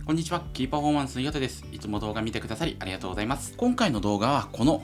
こんにちは、キーパフォーマンスのヨタです。いつも動画見てくださりありがとうございます。今回の動画はこの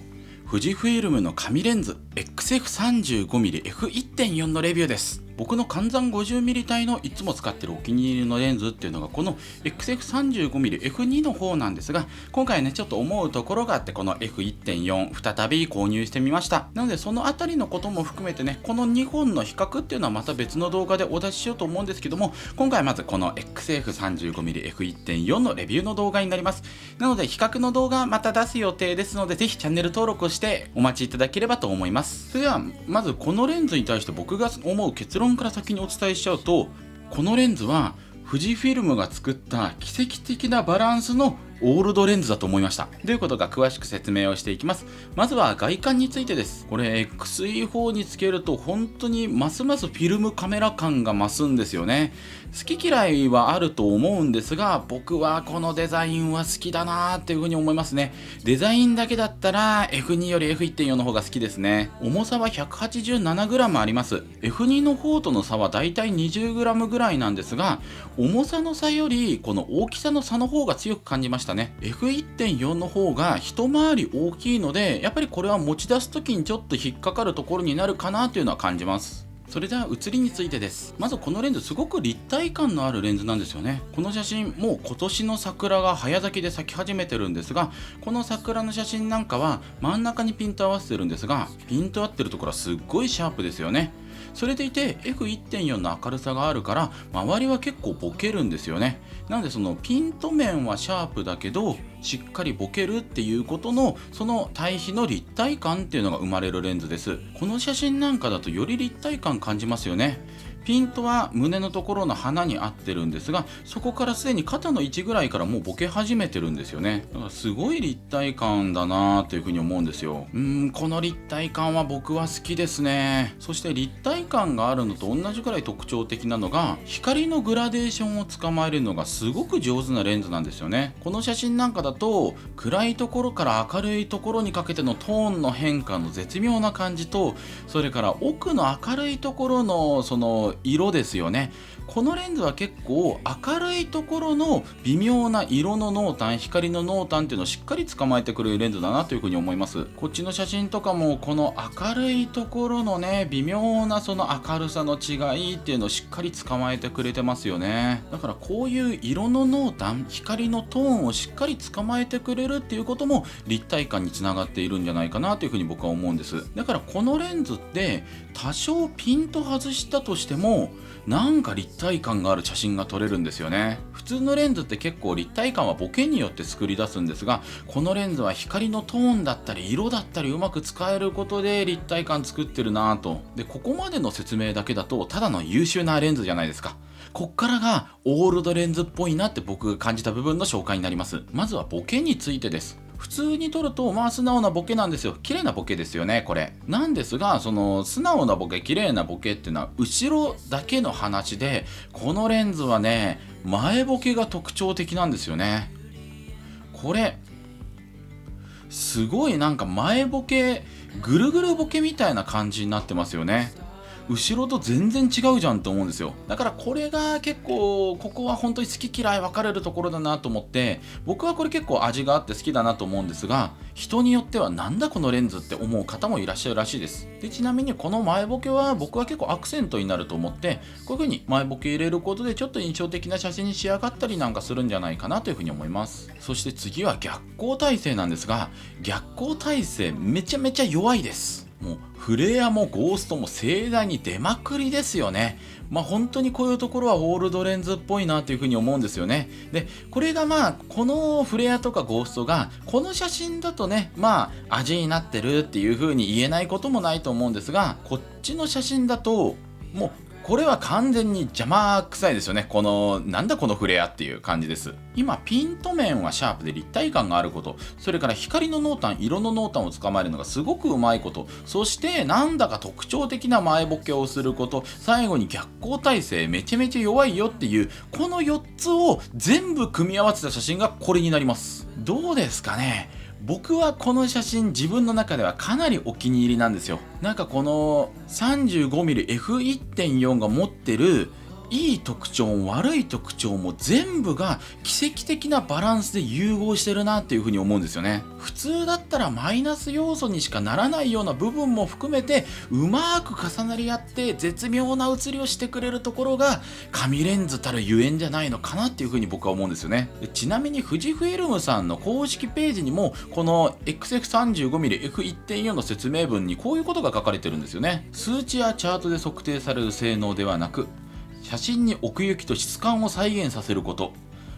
富士フイルムの紙レンズ XF35mmF1.4 のレビューです。僕の換算 50mm 帯のいつも使ってるお気に入りのレンズっていうのがこの XF35mmF2 の方なんですが、今回ねちょっと思うところがあってこの F1.4 再び購入してみました。なのでそのあたりのことも含めてね、この2本の比較っていうのはまた別の動画でお出ししようと思うんですけども、今回まずこの XF35mmF1.4 のレビューの動画になります。なので比較の動画また出す予定ですので、ぜひチャンネル登録をしてお待ちいただければと思います。それではまずこのレンズに対して僕が思う結論から先にお伝えしちゃうと、このレンズは富士フィルムが作った奇跡的なバランスのオールドレンズだと思いました。ということが詳しく説明をしていきます。まずは外観についてです。これ XE4 につけると本当にますますフィルムカメラ感が増すんですよね。好き嫌いはあると思うんですが、僕はこのデザインは好きだなーっていう風に思いますね。デザインだけだったら F2 より F1.4 の方が好きですね。重さは 187g あります。F2 の方との差はだいたい 20g ぐらいなんですが、重さの差よりこの大きさの差の方が強く感じましたね。F1.4 の方が一回り大きいので、やっぱりこれは持ち出す時にちょっと引っかかるところになるかなというのは感じます。それでは写りについてです。まずこのレンズすごく立体感のあるレンズなんですよね。この写真もう今年の桜が早咲きで咲き始めてるんですが、この桜の写真なんかは真ん中にピント合わせてるんですが、ピント合ってるところはすっごいシャープですよね。それでいて F1.4 の明るさがあるから周りは結構ボケるんですよね。なのでそのピント面はシャープだけどしっかりボケるっていうことのその対比の立体感っていうのが生まれるレンズです。この写真なんかだとより立体感感じますよね。ピントは胸のところの鼻に合ってるんですが、そこからすでに肩の位置ぐらいからもうボケ始めてるんですよね。だからすごい立体感だなというふうに思うんですよ。この立体感は僕は好きですね。そして立体感があるのと同じくらい特徴的なのが、光のグラデーションを捕まえるのがすごく上手なレンズなんですよね。この写真なんかだと暗いところから明るいところにかけてのトーンの変化の絶妙な感じと、それから奥の明るいところのその色ですよね。このレンズは結構明るいところの微妙な色の濃淡、光の濃淡っていうのをしっかり捕まえてくれるレンズだなというふうに思います。こっちの写真とかもこの明るいところのね微妙なその明るさの違いっていうのをしっかり捕まえてくれてますよね。だからこういう色の濃淡、光のトーンをしっかり捕まえてくれるっていうことも立体感につながっているんじゃないかなというふうに僕は思うんです。だからこのレンズって多少ピント外したとしてもなんか立体感がある写真が撮れるんですよね。普通のレンズって結構立体感はボケによって作り出すんですが、このレンズは光のトーンだったり色だったりうまく使えることで立体感作ってるなぁと。でここまでの説明だけだとただの優秀なレンズじゃないですか。こっからがオールドレンズっぽいなって僕が感じた部分の紹介になります。まずはボケについてです。普通に撮ると素直なボケなんですよ。綺麗なボケですよねこれ。なんですがその素直なボケ、綺麗なボケっていうのは後ろだけの話で、このレンズはね前ボケが特徴的なんですよね。これすごいなんか前ボケ、ぐるぐるボケみたいな感じになってますよね。後ろと全然違うじゃんと思うんですよ。だからこれが結構ここは本当に好き嫌い分かれるところだなと思って、僕はこれ結構味があって好きだなと思うんですが、人によってはなんだこのレンズって思う方もいらっしゃるらしいです。でちなみにこの前ボケは僕は結構アクセントになると思って、こういう風に前ボケ入れることでちょっと印象的な写真に仕上がったりなんかするんじゃないかなという風に思います。そして次は逆光体制なんですが、逆光体制めちゃめちゃ弱いです。もうフレアもゴーストも盛大に出まくりですよね。本当にこういうところはオールドレンズっぽいなというふうに思うんですよね。でこれがこのフレアとかゴーストがこの写真だとね味になってるっていうふうに言えないこともないと思うんですが、こっちの写真だともうこれは完全に邪魔くさいですよね。このなんだこのフレアっていう感じです。今ピント面はシャープで立体感があること、それから光の濃淡、色の濃淡を捕まえるのがすごくうまいこと、そしてなんだか特徴的な前ボケをすること、最後に逆光体制めちゃめちゃ弱いよっていうこの4つを全部組み合わせた写真がこれになります。どうですかね。僕はこの写真自分の中ではかなりお気に入りなんですよ。なんかこの 35mmF1.4 が持ってるいい特徴も悪い特徴も全部が奇跡的なバランスで融合してるなっていう風に思うんですよね。普通だったらマイナス要素にしかならないような部分も含めてうまく重なり合って絶妙な写りをしてくれるところが紙レンズたるゆえんじゃないのかなっていう風に僕は思うんですよね。ちなみに富士フイルムさんの公式ページにもこの XF35mmF1.4 の説明文にこういうことが書かれてるんですよね。数値やチャートで測定される性能ではなく、写真に奥行きと質感を再現させること、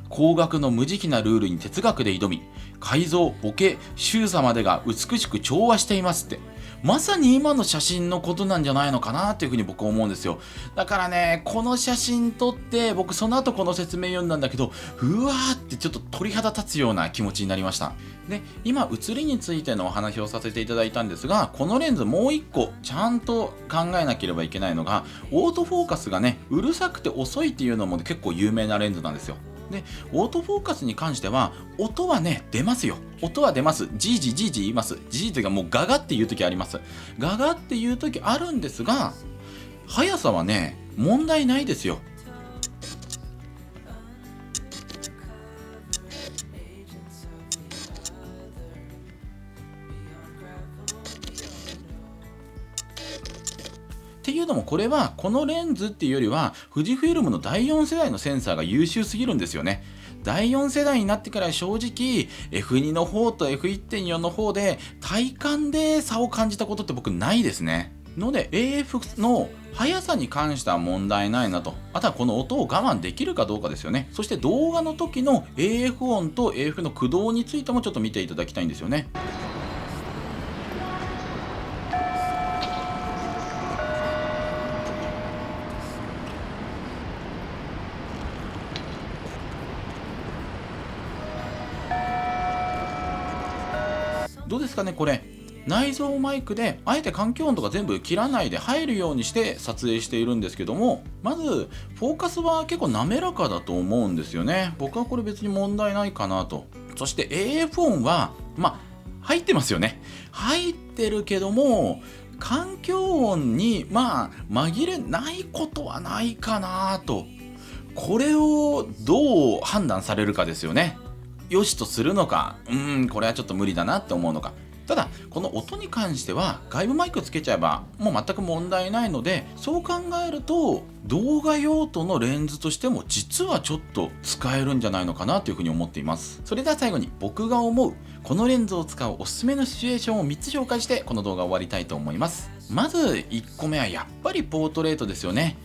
光学の無慈悲なルールに哲学で挑み、改造、ボケ、周差までが美しく調和していますって、まさに今の写真のことなんじゃないのかなっていうふうに僕は思うんですよ。だからね、この写真撮って僕その後この説明読んだんだけど、うわーってちょっと鳥肌立つような気持ちになりました。で、今写りについてのお話をさせていただいたんですが、このレンズもう一個ちゃんと考えなければいけないのが、オートフォーカスがねうるさくて遅いっていうのも結構有名なレンズなんですよ。で、オートフォーカスに関しては音はね出ますよ。音は出ます。じーじーじーじー言います。じーじーというかもうガガっていう時あります。ガガっていう時あるんですが、速さはね問題ないですよ。っていうのもこれはこのレンズっていうよりは富士フイルムの第4世代のセンサーが優秀すぎるんですよね。第4世代になってから正直 F2 の方と F1.4 の方で体感で差を感じたことって僕ないですね。ので AF の速さに関しては問題ないなと。あとはこの音を我慢できるかどうかですよね。そして動画の時の AF 音と AF の駆動についてもちょっと見ていただきたいんですよね。どうですかねこれ。内蔵マイクであえて環境音とか全部切らないで入るようにして撮影しているんですけども、まずフォーカスは結構滑らかだと思うんですよね。僕はこれ別に問題ないかなと。そして AF 音は入ってますよね。入ってるけども環境音に紛れないことはないかなと。これをどう判断されるかですよね。良しとするのか、これはちょっと無理だなって思うのか。ただこの音に関しては外部マイクつけちゃえばもう全く問題ないので、そう考えると動画用途のレンズとしても実はちょっと使えるんじゃないのかなというふうに思っています。それでは最後に僕が思うこのレンズを使うおすすめのシチュエーションを3つ紹介してこの動画を終わりたいと思います。まず1個目はやっぱりポートレートですよね。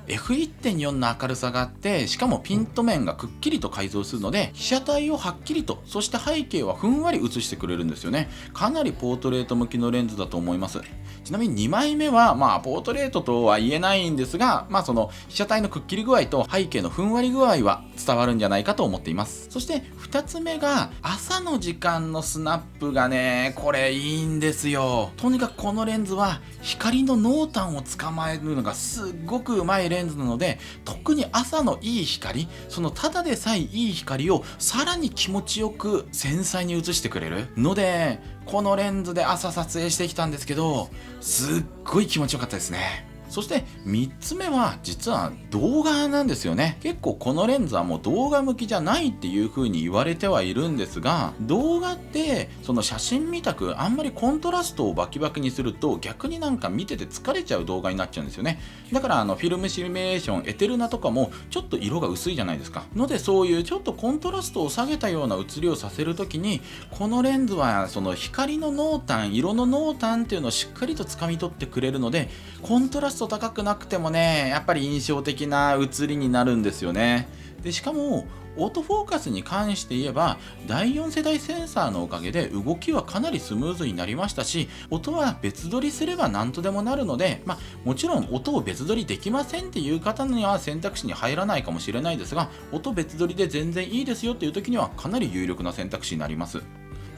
F1.4 の明るさがあって、しかもピント面がくっきりと改造するので被写体をはっきりと、そして背景はふんわり映してくれるんですよね。かなりポートレート向きのレンズだと思います。ちなみに2枚目はポートレートとは言えないんですが、その被写体のくっきり具合と背景のふんわり具合は伝わるんじゃないかと思っています。そして2つ目が朝の時間のスナップがね、これいいんですよ。とにかくこのレンズは光の濃淡を捕まえるのがすっごくうまいレンズなので、特に朝のいい光、そのただでさえいい光をさらに気持ちよく繊細に映してくれるので、このレンズで朝撮影してきたんですけど、すっごい気持ちよかったですね。そして3つ目は実は動画なんですよね。結構このレンズはもう動画向きじゃないっていう風に言われてはいるんですが、動画ってその写真みたくあんまりコントラストをバキバキにすると逆に見てて疲れちゃう動画になっちゃうんですよね。だからフィルムシミュレーションエテルナとかもちょっと色が薄いじゃないですか。のでそういうちょっとコントラストを下げたような写りをさせるときに、このレンズはその光の濃淡、色の濃淡っていうのをしっかりと掴み取ってくれるので、コントラスト高くなくてもね、やっぱり印象的な写りになるんですよね。でしかもオートフォーカスに関して言えば第4世代センサーのおかげで動きはかなりスムーズになりましたし、音は別撮りすれば何とでもなるので、もちろん音を別撮りできませんっていう方には選択肢に入らないかもしれないですが、音別撮りで全然いいですよっていう時にはかなり有力な選択肢になります。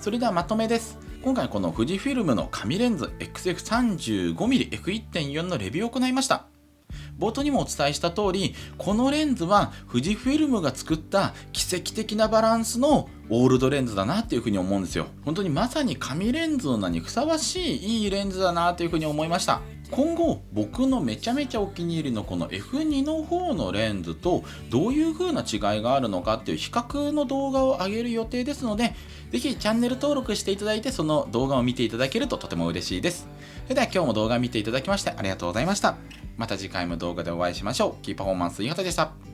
それではまとめです。今回この富士フィルムの紙レンズ XF35mmF1.4 のレビューを行いました。冒頭にもお伝えした通り、このレンズは富士フィルムが作った奇跡的なバランスのオールドレンズだなっていうふうに思うんですよ。本当にまさに紙レンズの名にふさわしいいいレンズだなというふうに思いました。今後僕のめちゃめちゃお気に入りのこの F2 の方のレンズとどういう風な違いがあるのかっていう比較の動画を上げる予定ですので、ぜひチャンネル登録していただいてその動画を見ていただけるととても嬉しいです。それでは今日も動画を見ていただきましてありがとうございました。また次回も動画でお会いしましょう。キーパフォーマンス井畑でした。